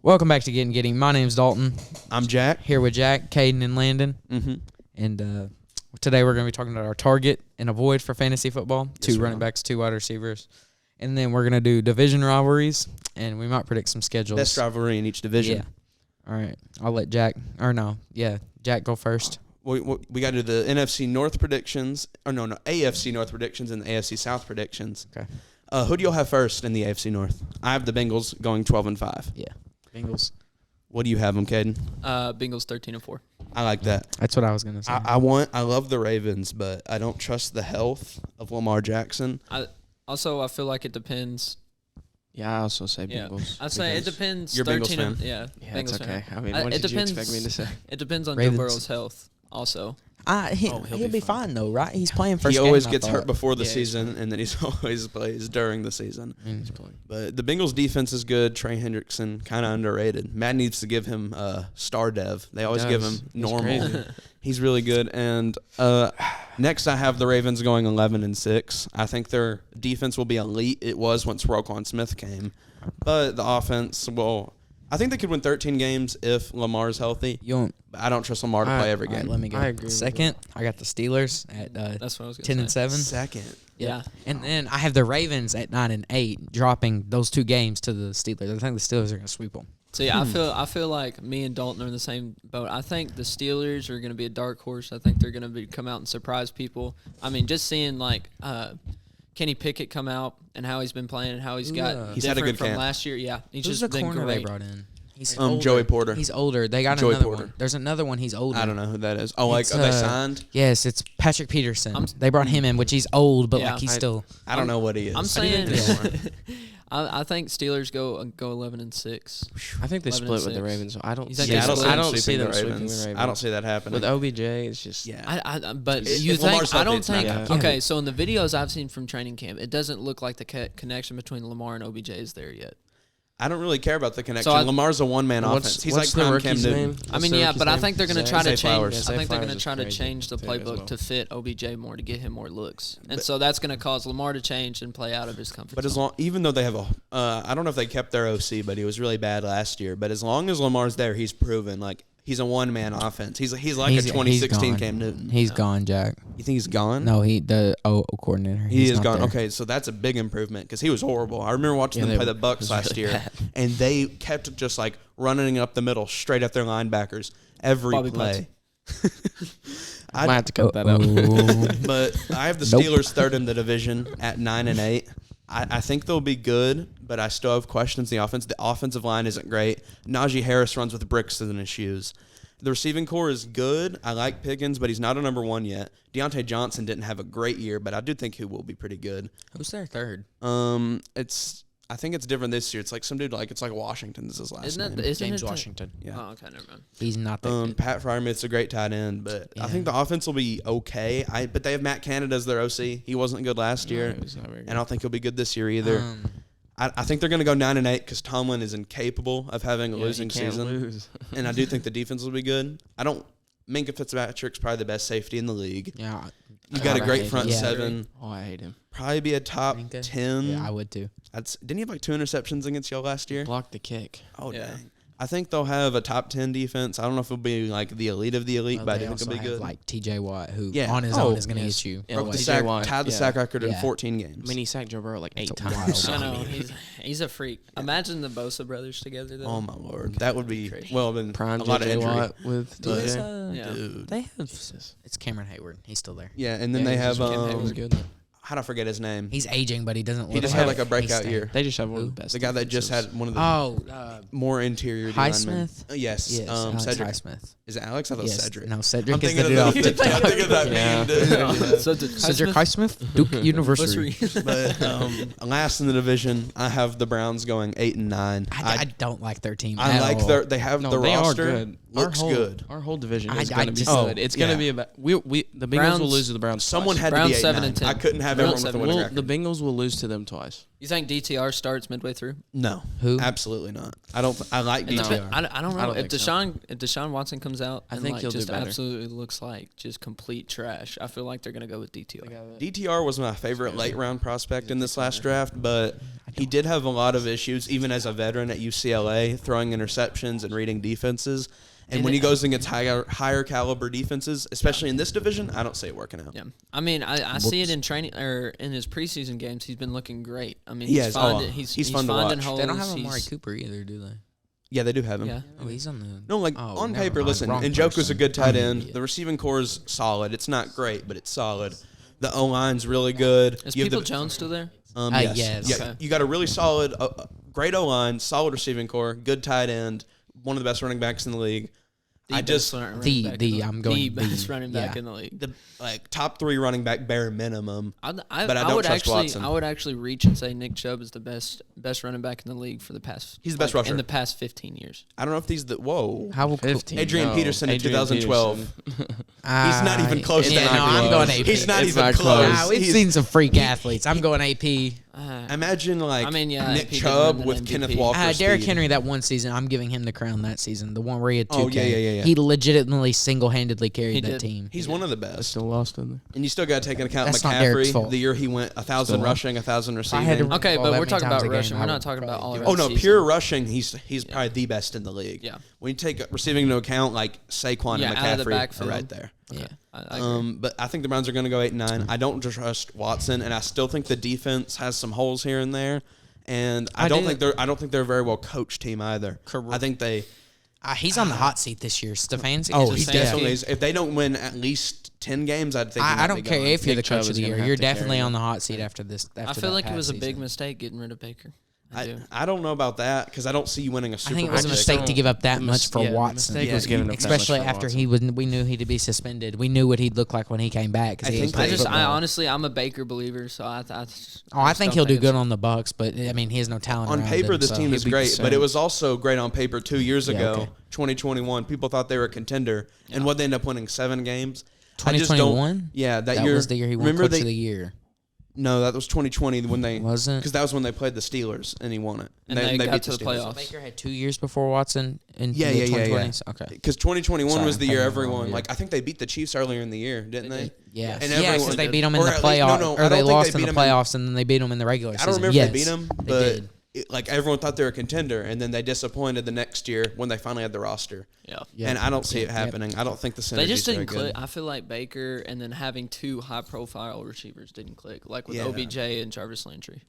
Welcome back to Gettin Giddey. My name's Dalton. I'm Jack. Here with Jack, Caden, and Landon. Mm-hmm. And today we're going to be talking about our target and avoid for fantasy football. Two running backs, 2 wide receivers. And then we're going to do division rivalries, and we might predict some schedules. Best rivalry in each division. Yeah. All right. I'll let Jack Jack go first. We got to do the NFC North predictions. AFC North predictions and the AFC South predictions. Okay. Who do y'all have first in the AFC North? I have the Bengals going 12-5. Yeah. Bengals. What do you have them, Caden? Bengals 13-4. I like that. That's what I was going to say. I love the Ravens, but I don't trust the health of Lamar Jackson. I feel like it depends. Yeah, I also say Bengals. I'd say it depends. You're a Bengals fan? Yeah, it's Bengals okay. fan. I mean, what did you expect me to say? It depends on Ravens. Joe Burrow's health also. He'll be fine, though, right? He's playing first He game, always I gets thought. hurt before the season, and then he's always plays during the season. But the Bengals' defense is good. Trey Hendrickson, kind of underrated. Matt needs to give him star dev. They always give him normal. He's really good. And next I have the Ravens going 11-6. I think their defense will be elite. It was once Roquan Smith came. But the offense I think they could win 13 games if Lamar's healthy. But I don't trust Lamar to play every game. Let me go. I agree. Second, I got the Steelers at That's what I was going to 10-7. Second. Yeah. And then I have the Ravens at 9-8, dropping those 2 games to the Steelers. I think the Steelers are going to sweep them. So yeah, I feel like me and Dalton are in the same boat. I think the Steelers are going to be a dark horse. I think they're going to come out and surprise people. I mean, just seeing like Kenny Pickett come out and how he's been playing and how he's got He's had a good from camp. last year. Yeah, he's Who's just the been corner they great. brought in? He's Joey Porter. He's older. They got Joey another Porter. one. There's another one. He's older. I don't know who that is. Oh, It's, they signed? Yes, it's Patrick Peterson. They brought him in, which he's old, but Yeah. like he's still. I don't know what he is. I'm How do you think saying, they scored? I think Steelers go 11-6. I think they split with the 11-6. Ravens. I don't. You think see they them- split? I don't see sweeping them the sweeping Ravens. the Ravens. I don't see that happening. With OBJ, it's just But If you think Lamar's I healthy, don't it's not think gonna happen. okay. So in the videos I've seen from training camp, it doesn't look like the connection between Lamar and OBJ is there yet. I don't really care about the connection. So Lamar's a one-man offense. He's what's like the prime Cam rookie's Newton. name? I What's mean, the yeah, rookie's but I name? think they're going to Zay try to Flowers. change. Zay I think they're Flowers going to is try to crazy change the too, as playbook well. to fit OBJ more to get him more looks, and so that's going to cause Lamar to change and play out of his comfort But zone. even though they have I don't know if they kept their OC, but he was really bad last year. But as long as Lamar's there, he's proven like he's a one-man offense. He's like a 2016 gone. Cam Newton. He's gone, Jack. You think he's gone? No, the coordinator. He He's is not gone. there. Okay, so that's a big improvement because he was horrible. I remember watching them they play the were- Bucks it was last really year, bad. and they kept just like running up the middle straight at their linebackers every Bobby play. I might have to cut that out. But I have the Nope. Steelers third in the division at 9-8. I think they'll be good, but I still have questions. The offensive line isn't great. Najee Harris runs with bricks in his shoes. The receiving core is good. I like Pickens, but he's not a number 1 yet. Deontay Johnson didn't have a great year, but I do think he will be pretty good. Who's their third? I think it's different this year. It's like some dude like it's like Washington's his last name. James Washington. Yeah. Oh, okay, never mind. He's not that good. Pat Freiermuth's a great tight end, but I Yeah. think the offense will be okay. But they have Matt Canada as their OC. He wasn't good last year, it was not very good. and I don't think he'll be good this year either. I think they're going to go 9-8 because Tomlin is incapable of having a losing he can't season, lose. and I do think the defense will be good. Minka Fitzpatrick's probably the best safety in the league. Yeah. You got a great hate front him. Yeah. seven. Oh, I hate him. Probably be a top Minka? 10. Yeah, I would too. Didn't he have like 2 interceptions against y'all last year? Block the kick. Oh, Yeah. dang. I think they'll have a top 10 defense. I don't know if it'll be like the elite of the elite, Well, but I they think also it'll be have good. like T.J. Watt, who Yeah. on his Oh, own is going to yes. get you. Yeah, Broke the TJ sack, Watt. tied the Yeah. sack record in Yeah. 14 games. I mean, he sacked Joe Burrow like 8 wild. times. I know he's a freak. Imagine the Bosa brothers together though. Oh my lord, that would be Crazy. been Prime a lot of JJ injury. Watt with But- DJ. Yeah. Dude. They have. It's Cameron Hayward. He's still there. Yeah, and then Yeah, they have Cam was good. how'd I forget his name? He's aging, but he doesn't look He just like had like a he's breakout staying. year. They just have one of Who? the best. The guy that just had defenses. one of the Oh, more interior Highsmith? linemen. Yes, yes. Alex Cedric. Highsmith. Is it Alex? I thought Yes. Cedric. No, Cedric I'm is the thinking dude of off the, TikTok. I'm thinking of that Yeah. meme, dude. Yeah. Cedric Highsmith, Duke University. But last in the division, I have the Browns going 8-9. I don't like their team. I at like all. they have No, the they are roster. good. looks good. Our whole division is I going to be just- good. It's going yeah. to be about the Bengals Browns- will lose to the Browns. Someone twice. had Browns to be 7 8-9. and 10. I couldn't have Browns everyone with a winning record. The Bengals will lose to them twice. You think DTR starts midway through? No, Who? absolutely not. I don't. I like No. DTR. I don't know. I don't if think so. Deshaun Watson comes out I and think like he'll do just better. absolutely looks like just complete trash, I feel like they're gonna go with DTR. DTR was my favorite late round prospect in this last draft, but he did have a lot of issues, even as a veteran at UCLA, throwing interceptions and reading defenses. And when he goes against higher caliber defenses, especially in this division, I don't see it working out. Yeah, I mean, I see it in training or in his preseason games. He's been looking great. I mean, He he's has. finding Oh, he's he's fun to finding watch. holes. They don't have Amari He's- Cooper either, do they? Yeah, they do have him. Yeah, Oh, he's on the. No, like Oh, on never paper, mind. listen, Wrong Njoku's a person. good tight I'm an end. idiot. The receiving core is solid. It's not great, but it's solid. The O line's really good. is You have People the- Jones still there? Yes. yes. Yeah, Okay. you got a really solid, great O line, solid receiving core, good tight end, one of the best running backs in the league. I'm going the best running back in the league. The top 3 running back bare minimum. But I don't would trust actually, Watson. I would actually reach and say Nick Chubb is the best running back in the league for the past. He's the best in rusher. the past 15 years. I don't know if these whoa. How will 15. Adrian Peterson in 2012. Peterson. He's not even close to yeah, that. no, I'm going AP. He's not It's even not close. close. Nah, we've He's- seen some freak athletes. I'm going AP. Imagine I mean, yeah, Nick AP did Chubb win with an MVP. Kenneth Walker. Derrick speed. Henry that one season, I'm giving him the crown that season. The one where he had 2K. Oh, yeah. He legitimately single-handedly carried He that did. team. He's one of the best. Still lost in there. And you still got to take into account That's not Derek's fault. McCaffrey. The year he went 1,000 rushing, 1,000 I had receiving. to- Okay, Well, but that we're many talking times about a game, rushing. I We're would not talking about all probably around Oh no, season. pure rushing. He's probably the best in the league. Yeah. When you take receiving into account, like Saquon Yeah, and out of the McCaffrey backfield. are right there. Yeah. I agree. But I think the Browns are going to go 8-9. I don't trust Watson, and I still think the defense has some holes here and there. And I don't think they're a very well coached team either. I think they. He's on the hot seat this year. Stefanski. Oh, Stefanski. he definitely is. If they don't win at least 10 games, I'd think. I don't care if you're the Nick Chubb coach of is the gonna year. have You're to carry definitely it. on the hot seat after this. I feel like it was a big mistake getting rid of Baker. I don't know about that because I don't see you winning a I Super think it Bowl. was a pick. mistake to give up that much for The Watson. mistake Yeah, was giving up that Especially much for after Watson. we knew he'd be suspended. We knew what he'd look like when he came back. 'Cause I he think had they- played I football. honestly, I'm a Baker believer, so I I think he'll do don't good it's- on the Bucks, but I mean he has no talent. On around paper, him, this so. team is He'd be the great, but it same. was also great on paper 2 years Yeah, ago, okay. 2021. People thought they were a contender, and what they ended up winning 7 games. I just 2021. don't. Yeah, That year was the year he won remember Coach they, of the Year. No, that was 2020 when they Wasn't? because that was when they played the Steelers and he won it. And they got beat to the Steelers. playoffs. Baker had 2 years before Watson in Yeah, the yeah, yeah, 2020s. Okay. Because 2021 Sorry, was the I'm year thinking of the wrong everyone year. like I think they beat the Chiefs earlier in the year, didn't they? Yeah, And yeah, everyone because they did. beat them in Or the at least- no, playoff, no, I or don't they think lost they in the beat 'em in- playoffs, and then they beat them in the regular I season. don't remember yes, if they beat them, they but did. like everyone thought they were a contender, and then they disappointed the next year when they finally had the roster. Yeah. Yeah. And I don't see it Yep. happening. I don't think the synergy They just very didn't click. good. I feel like Baker and then having 2 high-profile receivers didn't click, like with Yeah. OBJ and Jarvis Landry.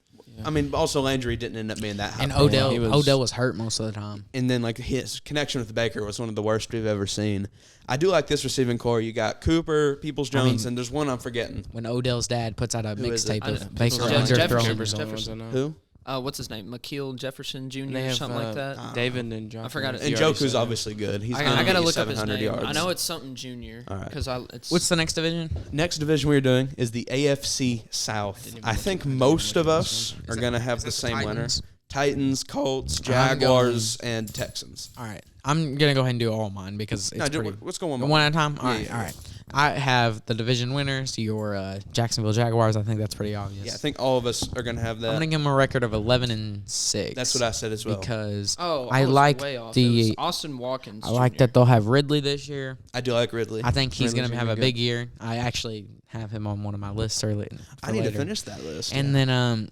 I mean, also Landry didn't end up being that high. And profile. Odell was hurt most of the time. And then like his connection with Baker was one of the worst we've ever seen. I do like this receiving core. You got Cooper, Peoples-Jones, and there's one I'm forgetting. When Odell's dad puts out a Who is it? mixtape I of know. Baker Jefferson. underthrowing. Jefferson. Who? What's his name? Makeel Jefferson Jr. They or have, something like that. David and John. I forgot it. And You already Joku's said obviously good. He's I gonna gotta get look up his 700 name. yards. I know it's something Junior. All right. Because it's What's the next division? Next division we're doing is the AFC South. I think most of us are going to have the same winner. Titans, Colts, Jaguars, and Texans. All right, I'm gonna go ahead and do all mine because it's pretty. Let's go one One more. at a time. All Yeah, right, yeah, all yeah. right. I have the division winners. Your Jacksonville Jaguars. I think that's pretty obvious. Yeah, I think all of us are going to have I'm that. gonna give them a record of 11-6. That's what I said as well. Because I was like way off. It the was Austin Watkins. I like Jr. that they'll have Ridley this year. I do like Ridley. I think he's Ridley's gonna have gonna a be big year. I actually have him on one of my lists early. I need to finish that list. And then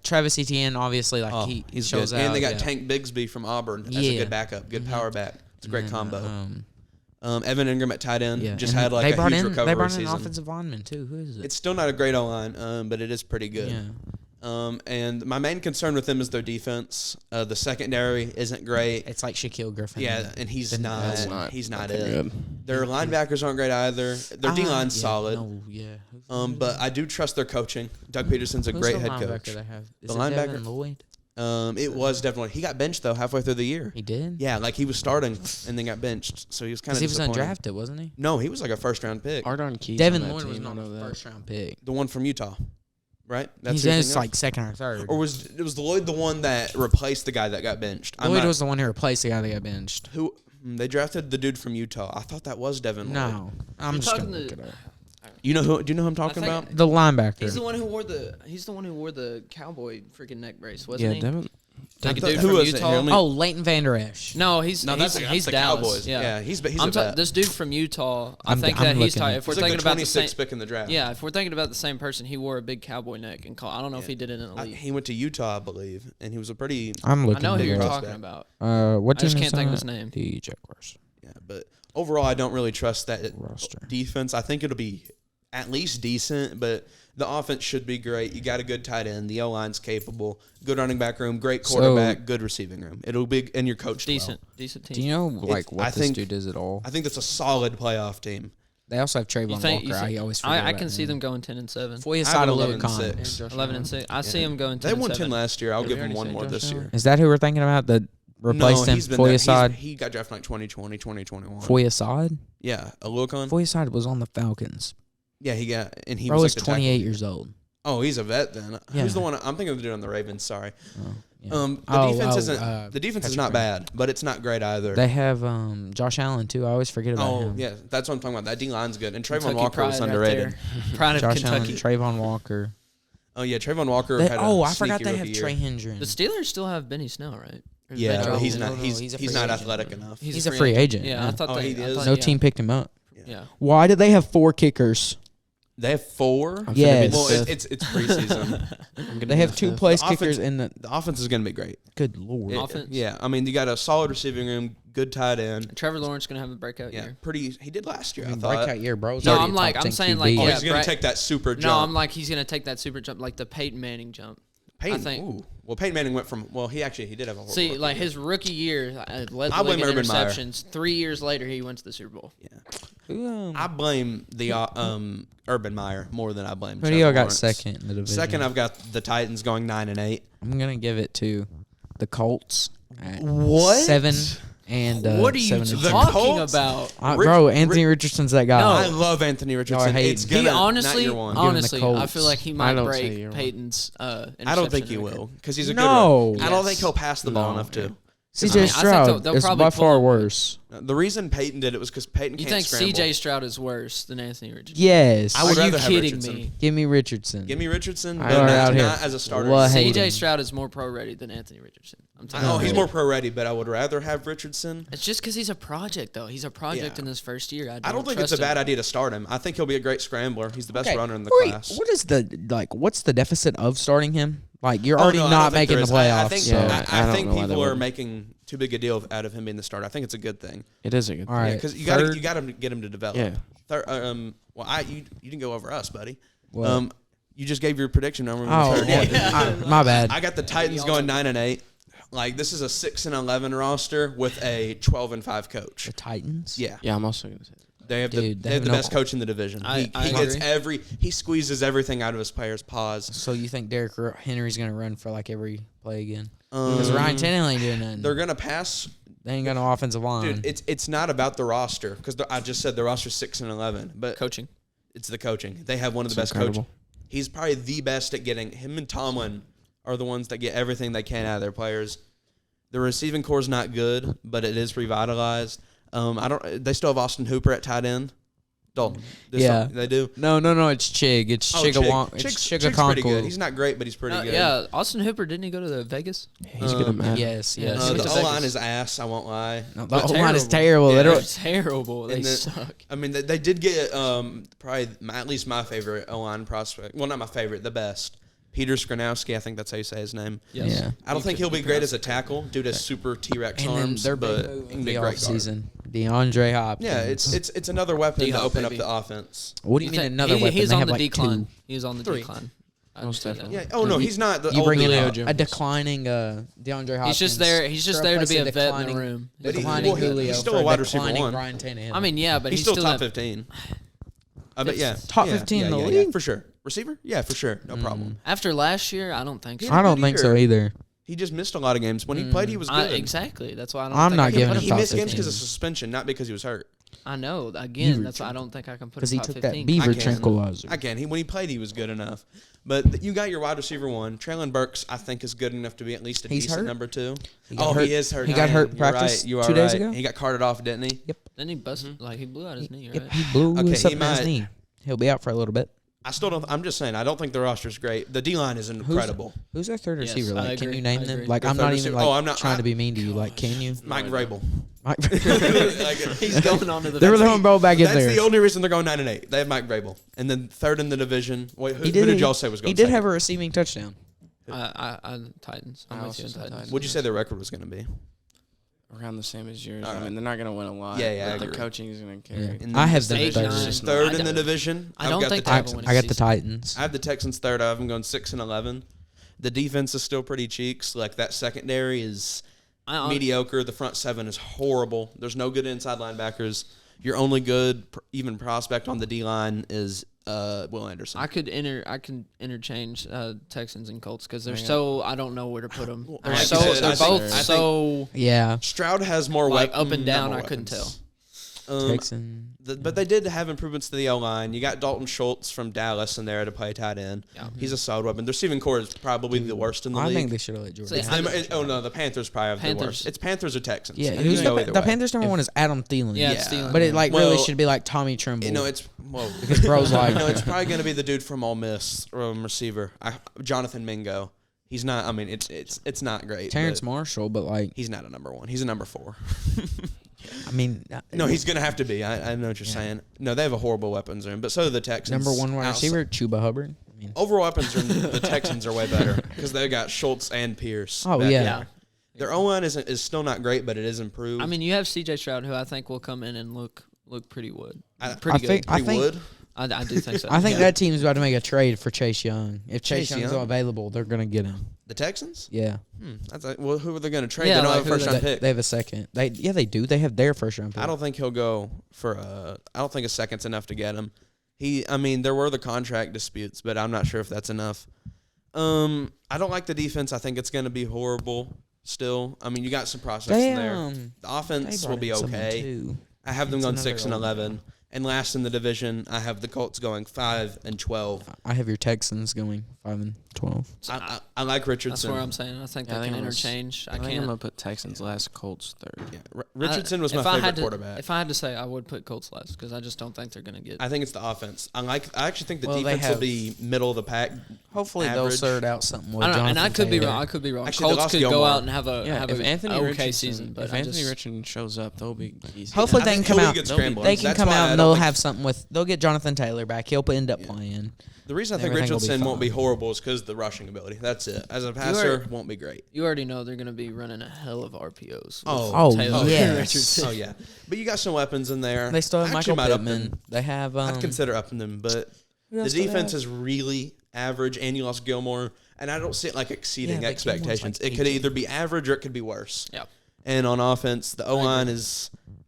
Travis Etienne, obviously, like he's shows good. out. And they got yeah. Tank Bigsby from Auburn as a Yeah. good backup, good power back. It's a great And combo. then, Evan Ingram at tight end yeah, just and had like they a brought huge in, recovery They brought in an season. offensive lineman too. Who is it? It's still not a great O-line, but it is pretty good. Yeah. And my main concern with them is their defense. The secondary isn't great. It's like Shaquille Griffin. Yeah, and he's Didn't- not. that's not- He's not not it. good. Their linebackers aren't great either. Their D line's yeah, solid. No, yeah. But I do trust their coaching. Doug Peterson's a Who's great the head linebacker coach. They have? Is The it linebacker- Devin Lloyd? It was definitely he got benched though halfway through the year. He did. Yeah, like he was starting and then got benched, so he was kind Because of he was undrafted, wasn't he? No, he was like a first round pick. Ardon Keys. Devin on that Lloyd was team, not I know a that. first round pick. The one from Utah, right? He's who you're just thinking like second or third. of? Or was Lloyd the one that replaced the guy that got benched? Lloyd was the one who replaced the guy that got benched. who They drafted the dude from Utah. I thought that was Devin Lloyd. No, I'm You're just talking gonna look to- it up. You know who? Do you know who I'm talking think- about? The linebacker. He's the one who wore the cowboy freaking neck brace, wasn't Yeah, he? Devin. Like a thought- dude who from was it? Utah. Here, let me- Oh, Leighton Vander Esch. No, he's No, that's he's the Dallas. Cowboys. Yeah, he's a I'm vet. this dude from Utah. I I'm- think I'm that he's looking. tight. If we're He's like thinking the about the same, 26th pick in the draft. yeah, if we're thinking about the same person, he wore a big cowboy neck and I don't know if he did it in elite. He went to Utah, I believe, and he was a pretty. I'm I looking. know who you're it up. talking about. What I just team can't is think of that? his name. The Jaguars Yeah, but overall, I don't really trust that roster. defense. I think it'll be at least decent, but the offense should be great. You got a good tight end. The O-line's capable. Good running back room. Great quarterback. Good receiving room. It'll be, and you're coached Decent well. team. Do you know like I what this think- dude is at all? I think that's a solid playoff team. They also have You Trayvon think? Walker. I always forget I about can see him. them going 10-7. Foye I have side of 11 Louis and Khan. 6. 11-6. I see them going 10-7. They won 10 last year. I'll Did give we them already one say more this Josh year. Allen? Is that who we're thinking about? That replaced him? he's been Foye there. side. He got drafted in like 2020, 2021. Foye side. Yeah, a look on. Foye side was on the Falcons. Yeah, he got, and he Bro was is like the 28 tackle. years old. Oh, he's a vet then. Yeah. Who's the one? I'm thinking of the dude on the Ravens. Sorry. Oh, yeah. The defense isn't. The defense is Patrick not bad, but it's not great either. They have Josh Allen too. I always forget about him. Yeah, that's what I'm talking about. That D line's good, and Trayvon Kentucky Walker pride was right underrated. there. Pride of Josh Kentucky. Allen, Trayvon Walker. Oh yeah, Trayvon Walker. They- had I forgot sneaky they have rookie Trey year. Hendren. The Steelers still have Benny Snell, right? Or is Yeah, Ben but he's Johnson? not. No, He's he's a he's free not agent. athletic enough. He's a free agent. Yeah, I thought Oh, they. he I is? thought- No yeah. team picked him up. Yeah. Why did they have 4 kickers? They have 4. I'm finna Yes. be the Well, fifth. it's preseason. I'm gonna They be have the 2 fifth. place The kickers offense- in the. The offense is going to be great. Good lord. Offense? Yeah, I mean, you got a solid receiving room, good tight end. Trevor Lawrence gonna have a breakout Yeah, year. pretty. He did last year. I I mean, thought. breakout year, bro. No, I'm like, I'm saying, like, Oh, yeah, he's going Brett- to take that super jump. No, I'm like he's gonna take that super jump, like the Peyton Manning jump. Peyton. I think- Ooh. Well, Peyton Manning went from. Well, he did have a. horrible See, rookie like year. his rookie year, led I the league blame in Urban Meyer. interceptions. 3 years later, he went to the Super Bowl. I blame the Urban Meyer more than I blame. Who do y'all Trevor got Lawrence. second in the division? Second, I've got the Titans going 9-8. I'm gonna give it to the Colts. At What? 7 and what are you 7 and The 2. talking Colts? about? Bro, Anthony Richardson's that guy. No. I love Anthony Richardson. hating. It's He gonna not honestly, year one. honestly, Giving the I feel Colts. like he I might don't say break you're wrong. Peyton's. I don't think he interception will record. because he's a No. good. I don't Yes. think he'll pass the ball No. enough to. CJ I mean, I think Stroud they'll is probably by pull far him. worse. The reason Peyton did it was because Peyton You can't think scramble. CJ Stroud is worse than Anthony Richardson? Yes. I would Are you rather have kidding Richardson. me? Give me Richardson. Give me Richardson, I but are not, out here. not as a starter. What? CJ hating. Stroud is more pro ready than Anthony Richardson. I'm telling Oh, you. he's more pro ready, but I would rather have Richardson. It's just because he's a project, though. He's a project Yeah. in his first year. I don't think it's a trust bad him. idea to start him. I think he'll be a great scrambler. He's the best Okay, runner in the wait, class. What is what's the deficit of starting him? Like you're Oh, already no, I not don't think making there the is. playoffs. I think, so. Yeah. I I don't think know why they people are wouldn't. making too big a deal out of him being the starter. I think it's a good thing. It is a good. All right. Because you third- got to get him to develop. Yeah. You didn't go over us, buddy. What? You just gave your prediction. I'm Oh, third. yeah. My bad. I got the Titans going 9-8. Like this is a 6-11 roster with a 12-5 coach. The Titans. Yeah, Yeah, I'm also gonna say that. they have Dude, they have the no- best coach in the division. I He gets agree. he squeezes everything out of his players' paws. So you think Derrick Henry's gonna run for like every play again? Because Ryan Tannehill ain't doing nothing. They're gonna pass. They ain't got no offensive line. Dude, it's not about the roster because I just said the roster's 6-11, but Coaching. it's the coaching. They have one of the It's best coaches. incredible. He's probably the best at getting him and Tomlin are the ones that get everything they can out of their players. The receiving core is not good, but it is revitalized. They still have Austin Hooper at tight end. Dalton. Yeah. They do. No, it's Chig. It's Chigga. It's Chig's pretty good. Chigga He's not great, but he's pretty good. Yeah, Austin Hooper, didn't he go to the Vegas? He's good at math. Yes. Yeah, Yes. he went The to O-line Vegas. is ass, I won't lie. No, the They're O-line is terrible. terrible. Yeah. They They're don't- terrible. They And suck. I mean, they did get probably at least my favorite O-line prospect. Well, not my favorite, the best. Peter Skronowski, I think that's how you say his name. Yes. Yeah. I don't think he'll be great as a tackle. Dude has super T-Rex And then arms, their but big move he can in be the a great guard. offseason, DeAndre Hopkins. Yeah, it's another weapon to D-Hop, open up baby. the offense. What do you mean another weapon? He's they on have the like decline. 2. He was on the 3. decline. I Most understand that. definitely. Yeah. Oh no, he's not the You old bring in Julio a Jones. declining DeAndre Hopkins. He's just there. He's just there to be a vet in the room. But Declining he's Julio still for a wide receiver declining one. Ryan Tannehill. I mean, yeah, but He's he's still still top that- 15. I bet yeah. Top Yeah, 15 in the yeah, league? for sure. Receiver? Yeah, for sure. No problem. After last year, I don't think so. I don't think so year. either. He just missed a lot of games. When he played, he was good. Exactly. That's why I don't. I'm think not he- giving But him he top missed games 15. because of suspension, not because he was hurt. I know. Again, that's why I don't think I can put him because he top took 15. that beaver tranquilizer. I can. When he played, he was good enough. But you got your wide receiver 1. Traylon Burks, I think, is good enough to be at least a decent hurt? number 2. He is hurt. He got hurt in You're practice right. You are 2 days right. ago. He got carted off, didn't he? Yep. Then he busted, he blew out his knee, right? Yep. He blew something in his knee. He'll be out for a little bit. I still don't. I'm just saying. I don't think the roster's great. The D line is incredible. Who's our third Yes, receiver? I Like, can agree. you name I them? agree. Like, The I'm third not even receiver- like oh, I'm not- trying to be mean to you. Like, can you? Mike Vrabel. Mike, He's going on to the they're throwing ball back in That's there. the only reason they're going 9-8. They have Mike Vrabel, and then third in the division. Wait, who He did y'all say was going? He did second? have a receiving touchdown. Titans. I I'm with also you on said Titans. Titans. What'd you say their record was going to be? Around the same as yours. All I right. mean, they're not going to win a lot. Yeah, I but the agree. coaching is going to carry. Yeah. And then I have them Eight, third. nine. Third I in the don't- division. I I've don't got think the they have a Texans. winning I got the season. Titans. I have the Texans third. I have them going 6-11. The defense is still pretty cheeks. Like that secondary is mediocre. The front seven is horrible. There's no good inside linebackers. Your only good even prospect on the D line is Will Anderson. I could interchange Texans and Colts because they're Yeah. so I don't know where to put them. They're They're so- both I think- so Yeah. Stroud has more like weapons. up and down. I couldn't tell. Texan. But they did have improvements to the O-line. You got Dalton Schultz from Dallas in there to play tight end. Yeah. He's a solid weapon. The receiving core is probably the worst in the I league. think they should have let Jordan. See, The Panthers probably have the Panthers. worst. It's Panthers or Texans. Yeah, You who's can go the either way. Panthers number one is Adam Thielen. Yeah, Yeah. it's Steelers. But it really Well, should be like Tommy Trimble. Because bro's like it's probably going to be the dude from Ole Miss, receiver, Jonathan Mingo. He's not. I mean, it's not great. Terrence but Marshall, but like he's not a number 1. He's a number 4. I mean, No, he's going to have to be. I know what you're saying. No, they have a horrible weapons room, but so do the Texans. number one wide receiver, Chuba Hubbard. I mean, Overall weapons room, the Texans are way better because they got Schultz and Pierce. Oh, back yeah. there. Their O-line is still not great, but it is improved. I mean, you have C.J. Stroud, who I think will come in and look pretty good. I Pretty good. I think would. I do think so. I think that team's about to make a trade for Chase Young. If Chase Chase Young's Young? available, they're gonna get him. The Texans? Yeah, Well, who are they going to trade? Yeah, they don't like, have a who first they- round pick. they have a second. They do. They have their first round pick. I don't think he'll go for I don't think a second's enough to get him. I mean, there were the contract disputes, but I'm not sure if that's enough. I don't like the defense. I think it's going to be horrible still. I mean, you got some prospects in there. The offense will be okay. I have them going 6-11. And last in the division, I have the Colts going 5-12. I have your Texans going 5-12. I like Richardson. That's where I'm saying. I think Yeah, I they think can I'm s- interchange. I think I'm going to put Texans last, Colts third. Yeah, Richardson was my If I favorite had to- quarterback. If I had to say, I would put Colts last because I just don't think they're going to get. I think it's the offense. I actually think the Well, they defense will have- be middle of the pack. Hopefully they'll Average. sort out something with I don't, Jonathan and I could be Taylor. wrong. I could be wrong. Actually, they Colts lost could go Gilmore. out and have a Yeah, if Anthony okay Richardson, season, but if I Anthony just, Richardson shows up, they'll be easy. Hopefully I they think can come he'll out. get scrambled. They can That's come why out I and don't they'll think- have something with. They'll get Jonathan Taylor back. He'll end up playing. The reason I think Everything will be Richardson won't be fine. horrible is because the rushing ability. That's it. As a passer, won't be great. you already know they're going to be running a hell of RPOs. with Oh, Taylor and yes. Richardson. Oh yeah, but you got some weapons in there. They still have I actually Michael might up Pittman. them. They have. I'd consider upping them, but the else do they defense have? is really average, and you lost Gilmore, and I don't see it like exceeding Yeah, but Gilmore's expectations. like It could 18. either be average or it could be worse. Yeah. And on offense, the O line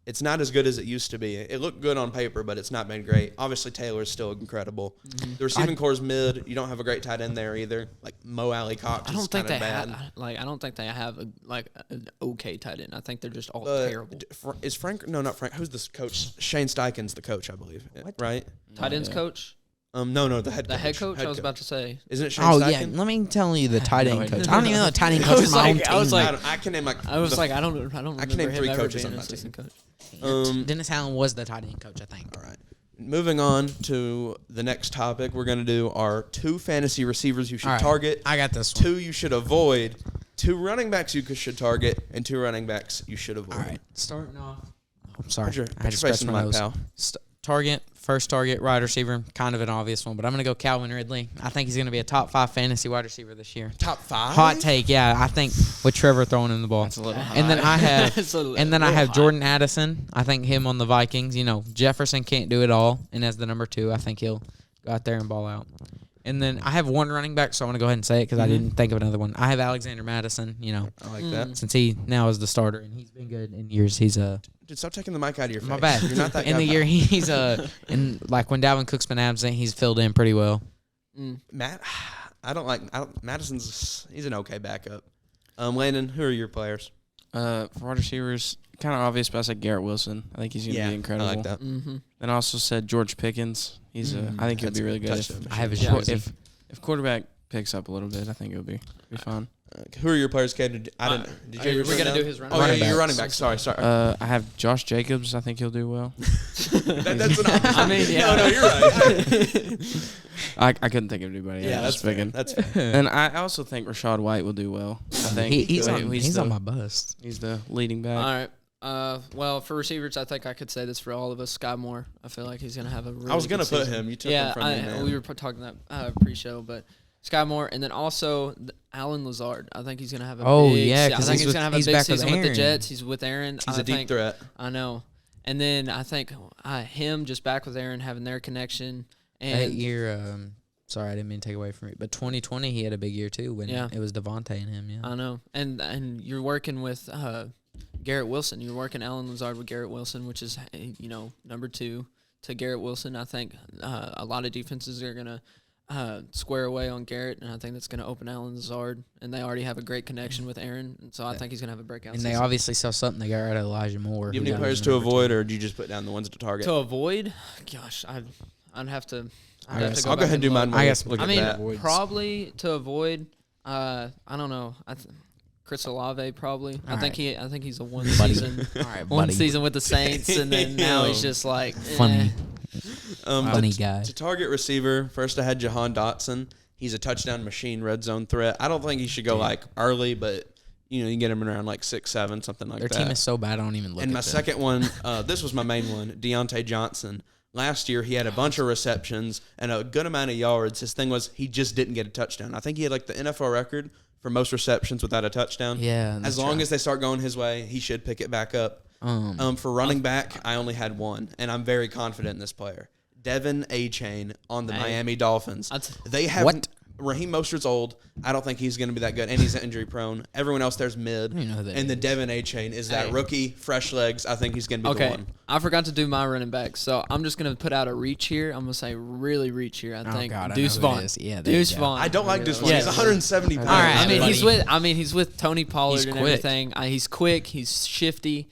it's not as good as it used to be. It looked good on paper, but it's not been great. Obviously, Taylor is still incredible. The receiving core is mid. You don't have a great tight end there either. Like Mo Alley Cox I is don't think kind they of bad. have I don't think they have an okay tight end. I think they're just all But terrible. Is Frank? No, not Frank. Who's this coach? Shane Steichen's the coach, I believe. Right? Tight ends coach, No, the head the coach. head coach. I was about to say. Isn't it Shane Oh Steichen? yeah, let me tell you the tight end No coach. idea. I don't even know the tight end coach was for my own like- team. I was like- I can name like. I was the- like, I don't remember I can name him 3 ever coaches being on an my team. assistant coach. Dennis Allen was the tight end coach, I think. All right. Moving on to the next topic, we're going to do our 2 fantasy receivers you should All right, target, I got this one. 2 you should avoid, 2 running backs you should target, and 2 running backs you should avoid. All right, starting off. I'm sorry, Put your I had to face scratch in my my nose. pal. First target, wide receiver, kind of an obvious one, but I'm going to go Calvin Ridley. I think he's going to be a top 5 fantasy wide receiver this year. Top 5? Hot take, yeah. I think with Trevor throwing him the ball. That's a little high. And then I have It's a little I have high. Jordan Addison. I think him on the Vikings. You know, Jefferson can't do it all, and as the number 2, I think he'll go out there and ball out. And then I have one running back, so I want to go ahead and say it because I didn't think of another one. I have Alexander Madison. You know, I like that. since he now is the starter and he's been good in years. He's Dude, stop taking the mic out of your face. my bad. You're not that in guy, the pal. year he's and like when Dalvin Cook's been absent, he's filled in pretty well. Matt, Madison's he's an okay backup. Landon, who are your players? For wide receivers, kind of obvious, but I said Garrett Wilson. I think he's going to be incredible. I like that. Mm-hmm. Then I also said George Pickens. I think he'll be really good. I have his Yeah. jersey. If quarterback picks up a little bit, I think it'll be fun. Who are your players, Caden? Did you have We're yours going to down? do his running Oh, yeah, back. you're running back. Sorry. I have Josh Jacobs. I think he'll do well. That's an option. I mean, yeah. No, you're right. I couldn't think of anybody. Yeah, that's fair. picking. That's fair. And I also think Rashad White will do well. I think He's the, on my bus. He's the leading back. All right. Well, for receivers, I think I could say this for all of us. Sky Moore. I feel like he's going to have a really I was going to put him. You took him from me, man. we were talking that pre-show, but Sky Moore, and then also Alan Lazard. I think he's going to have a big yeah, I think he's going to have a he's big back with season with the Aaron. Jets. He's with Aaron. He's a deep threat. I know. And then I think him just back with Aaron, having their connection. That And year, sorry, I didn't mean to take away from you, but 2020 he had a big year too when it was Devontae and him. Yeah, I know. And you're working with Garrett Wilson. You're working Alan Lazard with Garrett Wilson, which is, number 2 to Garrett Wilson. I think a lot of defenses are going to square away on Garrett, and I think that's going to open Alan Lazard. And they already have a great connection with Aaron, and so I think he's going to have a breakout and season. they obviously saw something. They got rid of Elijah Moore. Do you have who any got players him to number avoid, 2. or do you just put down the ones to target? To avoid, gosh, I'd have to. I'd have to I'll go ahead and do mine. I guess look I at mean, that. probably to avoid. I don't know. Chris Olave probably. All I think he's a one Buddy. season, All right, one buddy. season with the Saints, and then now he's just like Funny, funny guy. To target receiver, first I had Jahan Dotson. He's a touchdown machine, red zone threat. I don't think he should go like early, but you can get him around like 6, 7, something like Their that. team is so bad, I don't even look. And at my them. second one, this was my main one, Deontay Johnson. Last year, he had a bunch of receptions and a good amount of yards. His thing was he just didn't get a touchdown. I think he had like the NFL record for most receptions without a touchdown. Yeah, As long as they start going his way, he should pick it back up. For running back, I only had one, and I'm very confident in this player. Devin A-Chain on the Miami Dolphins. They have What? Raheem Mostert's old. I don't think he's going to be that good, and he's injury prone. Everyone else there's mid. don't even know who that And then Devin A-Chain is that rookie, fresh legs. I think he's going to be the okay. one. I forgot to do my running back, so I'm just gonna put out a reach here. I'm gonna say really reach here. I think God, I Deuce know who it Vaughn. is. Yeah, there you Deuce go. Vaughn. I don't like Deuce Vaughn. Yeah. He's 170 pounds. All right, I mean, buddy. he's with Tony Pollard He's and quick. everything. He's quick. He's shifty.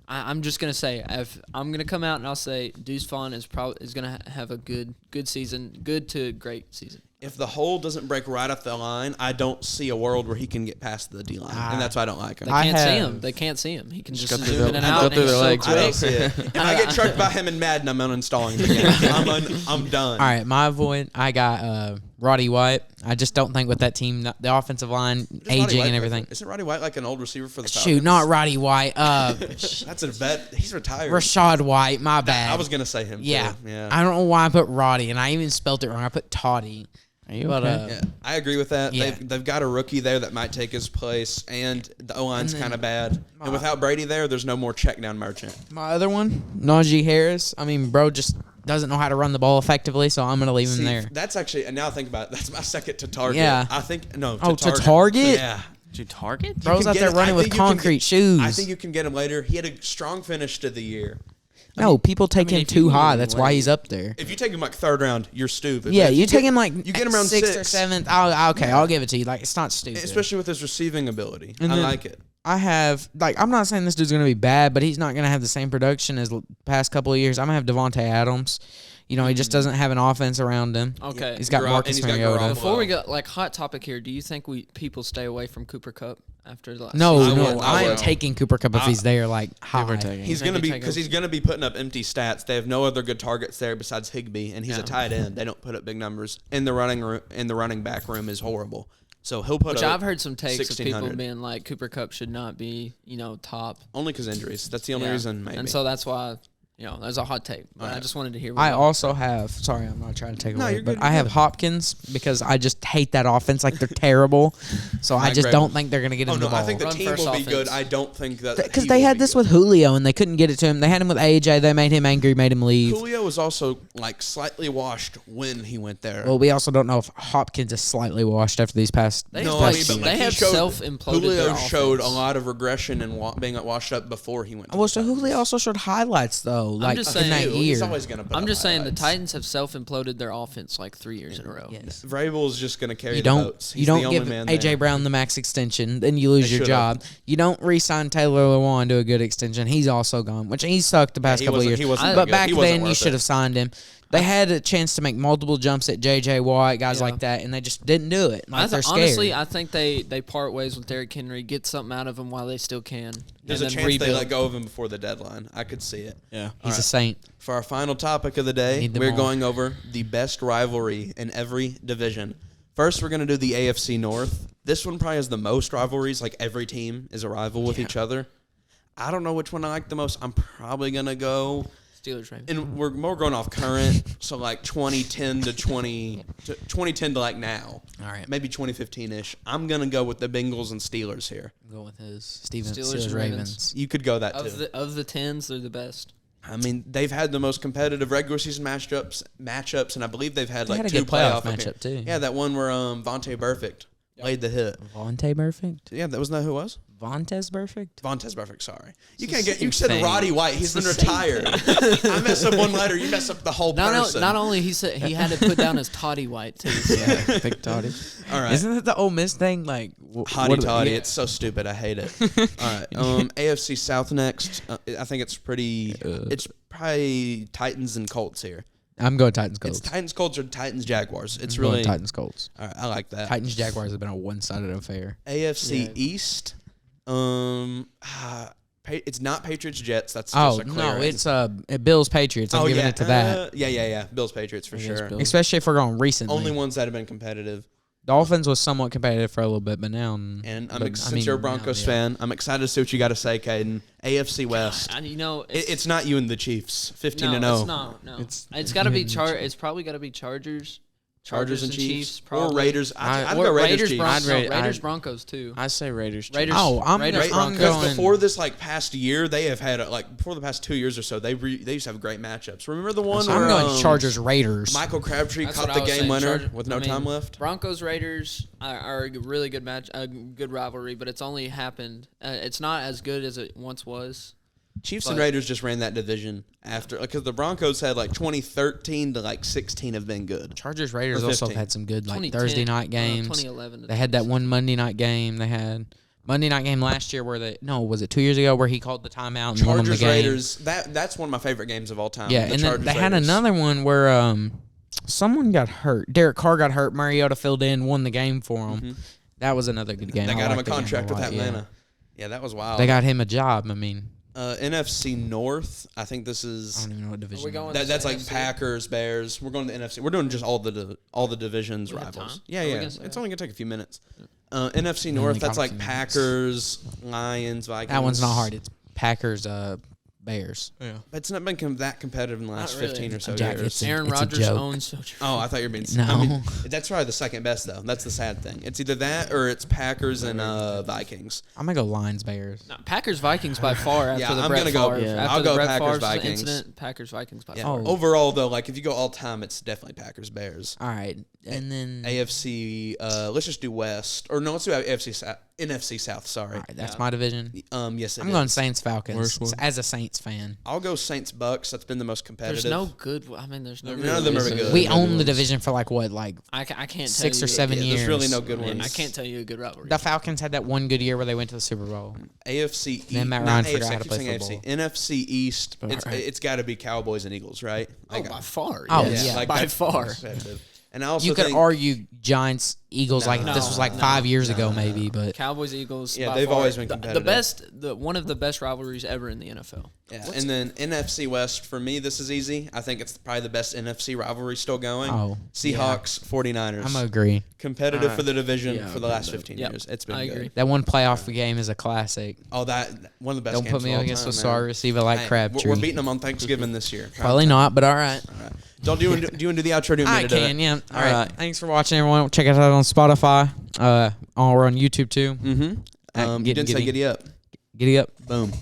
I'm just gonna say, if I'm gonna come out and I'll say Deuce Vaughn is gonna have a good season, good to great season. If the hole doesn't break right off the line, I don't see a world where he can get past the D line, and that's why I don't like him. They can't see him. They can't see him. He can just go through zoom the- in and go out. and through he's their so legs, I don't quick. see it. If I get trucked by him in Madden, I'm uninstalling the game. I'm done. All right, my avoid. I got Roddy White. I just don't think with that team, the offensive line Does Roddy aging White and play everything. Isn't Roddy White like an old receiver for the Falcons? Shoot, not Roddy White. That's a vet. He's retired. Rashad White. My bad. I was gonna say him. Yeah. Too. Yeah. I don't know why I put Roddy, and I even spelt it wrong. I put Toddy. Are you But, okay? Yeah, I agree with that. Yeah. They've got a rookie there that might take his place, and the O-line's And then kind of bad. And without Brady there's no more check down merchant. My other one, Najee Harris. I mean, bro just doesn't know how to run the ball effectively, so I'm going to leave him See, there. that's actually, and now think about it, that's my second to target. Yeah. I think, no, To target? Yeah. Did you target? Bro's can out get there it. running I with think you can concrete get- shoes. I think you can get him later. He had a strong finish to the year. No, people take him if you too can get high. him That's why late. he's up there. If you take him like third round, you're stupid. Yeah, But if you take him like you get him around 6th or six. 7th. Okay, I'll give it to you. Like, it's not stupid. especially with his receiving ability. And I then- like it. I have, like, I'm not saying this dude's going to be bad, but he's not going to have the same production as the past couple of years. I'm going to have Devontae Adams. You know, he just doesn't have an offense around him. Okay. He's got Gar- Marcus and he's got Mariota. Garoppolo. Before we go, like, hot topic here, do you think people stay away from Cooper Kupp after the last No, season? would. I I'm would. taking Cooper Kupp if he's there, like, high. We're taking. He's Maybe gonna be take because a- he's gonna be putting up empty stats. They have no other good targets there besides Higbee, and he's a tight end. They don't put up big numbers. In the running back room is horrible. So he'll put Which up I've heard some takes of people 1,600. being like Cooper Kupp should not be, top. only because injuries. That's the only Yeah. reason. Maybe. And so that's why, that's a hot take. But I just wanted to hear. What I y'all- also have, sorry, I'm not trying to take No, away, you're but good, I you're have good. Hopkins because I just hate that offense. Like, they're terrible. So I Mike just Vrabel. don't think they're going to get Oh him no, the ball. I think the Run team first will be offense. good. I don't think that Because he they will had be this good. with Julio, and they couldn't get it to him. They had him with AJ. They made him angry, made him leave. Julio was also like slightly washed when he went there. Well, we also don't know if Hopkins is slightly washed after these past. They no, like, I mean, but they like, have he showed, self-imploded Julio their showed a offense. lot of regression and being washed up before he went. To Well, the so Falcons. Julio also showed highlights, though. though. Like just in saying, that He's year. always going to put I'm up just saying the highlights. Titans have self-imploded their offense like 3 years in a row. Yes. Vrabel's just going to carry You the don't votes. you He's don't the only give man AJ there. Brown the max extension, then you lose They your should've. job. You don't re-sign Taylor Lewan to a good extension. He's also gone, which he sucked the past he couple of wasn't- years. he wasn't But good. back He wasn't then, you worth should it. have signed him. They had a chance to make multiple jumps at J.J. Watt, guys Yeah. like that, and they just didn't do it. Like they're scared. Honestly, I think they part ways with Derrick Henry, get something out of him while they still can. There's and a then chance they rebuild. let go of him before the deadline. I could see it. Yeah. He's a saint. For our final topic of the day, Need them we're all. going over the best rivalry in every division. First, we're going to do the AFC North. This one probably has the most rivalries. Like every team is a rival with each other. I don't know which one I like the most. I'm probably going to go... Steelers, Ravens. And we're more going off current, so like 2010 to 2010 to like now. All right. Maybe 2015-ish. I'm going to go with the Bengals and Steelers here. Go with his Steelers Steelers and Ravens. Ravens. You could go that too. Of the 10s, they're the best. I mean, they've had the most competitive regular season matchups, and I believe they've had They like had a two good playoff playoff matchup, too. Yeah, that one where Vontae Burfict laid the hit. Vontae Perfect? Yeah, that wasn't that who it was? Vontez Perfect? Vontez Burfict. Sorry, you It's can't the get. You same said thing. Roddy White. He's been It's the retired. I mess up one letter. You mess up the whole person. Not only he said he had to put down as Toddy White too. So. Yeah, Big Toddy. All right. Isn't that the Ole Miss thing? Like, Hottie toddy. It's so stupid. I hate it. All right. AFC South next. I think it's pretty. It's probably Titans and Colts here. I'm going Titans Colts. It's Titans Colts or Titans Jaguars. It's I'm going really Titans Colts. All right, I like that. Titans Jaguars have been a one-sided affair. AFC Yeah. East. It's not Patriots Jets. That's Oh just a clear no, it's Bills Patriots. I'm giving it to that. Yeah. Bills Patriots for I guess sure. Bills. Especially if we're going recently. Only ones that have been competitive. Dolphins was somewhat competitive for a little bit, but now. And since you're a Broncos fan, I'm excited to see what you got to say, Caden. AFC West. It's not you and the Chiefs. 15-0. No, it's not. No, It's- it's got to be It's probably got to be Chargers Chargers and Chiefs. Or probably. Raiders. I'd Or go Raiders Chiefs. Broncos. I'd rate- Raiders I'd- Broncos too. I say Raiders. Chiefs. Raiders. Oh, I'm Raiders going- Broncos. Because before this past year, they have had before the past 2 years or so, they used to have great matchups. Remember the one I'm where going Chargers Raiders. Michael Crabtree That's caught what the I was game saying. winner with no I mean, time left? Broncos Raiders are a really good match, a good rivalry, but it's only happened. It's not as good as it once was. Chiefs and but- Raiders just ran that division after because the Broncos had 2013 to 16 have been good. Chargers Raiders Or also 15. had some good 2010, Thursday night games. 2011. to They had that one Monday night game. They had Monday night game last year where was it 2 years ago where he called the timeout and won them the Chargers game. Raiders that's one of my favorite games of all time. Yeah, the and then Chargers they had Raiders. another one where someone got hurt. Derek Carr got hurt. Mariota filled in, won the game for him. That was another good game. They I got him a liked the game contract with lot, yeah. Atlanta. Yeah, that was wild. They got him a job. I mean, NFC North. I think this I is don't even know what division. we going- that's like NFC? Packers, Bears. We're going to the NFC. We're doing just all the divisions We have rivals. time? Yeah, Are we yeah. gonna say- It's only gonna take a few minutes. NFC North. That's like conference Packers, Lions, Vikings. That one's not hard. It's Packers, Bears. Yeah. But it's not been that competitive in the last Not really. 15 or so Jack, years. it's a- Aaron it's a Rodgers joke. owns. Oh, I thought you were being. No. I mean, that's probably the second best though. That's the sad thing. It's either that or it's Packers and Vikings. I'm gonna go Lions, Bears. No, Packers Vikings by far after Yeah, the I'm Brett gonna go- Favre. yeah. After I'll the go Brett Packers, Favre Vikings. incident, Packers Vikings by Yeah. far. Oh. Overall though, if you go all time, it's definitely Packers Bears. All right, and then AFC. Let's just do West or no. Let's do NFC South. NFC South. Sorry. all right, that's my division. Yes. I'm going Saints Falcons Worst one. as a Saints fan. I'll go Saints Bucks. That's been the most competitive. There's no good. I mean, there's no. None of them are good. good. We good own the ones. division for like I can't 6 tell or you, 7 years. There's really no good Man, ones. I can't tell you a good rivalry. The Falcons had that one good year where they went to the Super Bowl. AFC. Then Matt not Ryan AFC, forgot I how to keep play saying football. AFC. NFC East. Alright. It's got to be Cowboys and Eagles, right? oh, by far. Oh, yes. yeah. by that's far. competitive. And I also You could think, argue Giants, Eagles, like No, this was like no, 5 years ago, no. maybe, but Cowboys, Eagles. Yeah, by they've far. always been The competitive. one of the best rivalries ever in the NFL. yeah. And then NFC West, for me, this is easy. I think it's probably the best NFC rivalry still going. Oh, Seahawks, 49ers. I'm gonna agree. competitive for the division yeah, for the last 15 Yep, years. It's been I good. agree. That one playoff game is a classic. Oh, that one of the best Don't games put me of all against time, a sorry man. receiver like Hey, Crabtree. We're beating them on Thanksgiving this year. Probably not, but all right. All right. Do you want to do the outro? Do you want me I to do can, it? yeah. All right. right. Thanks for watching, everyone. Check us out on Spotify. We're on YouTube too. Mm-hmm. At You Gettin didn't say Giddey. giddy up. Giddy up. Boom.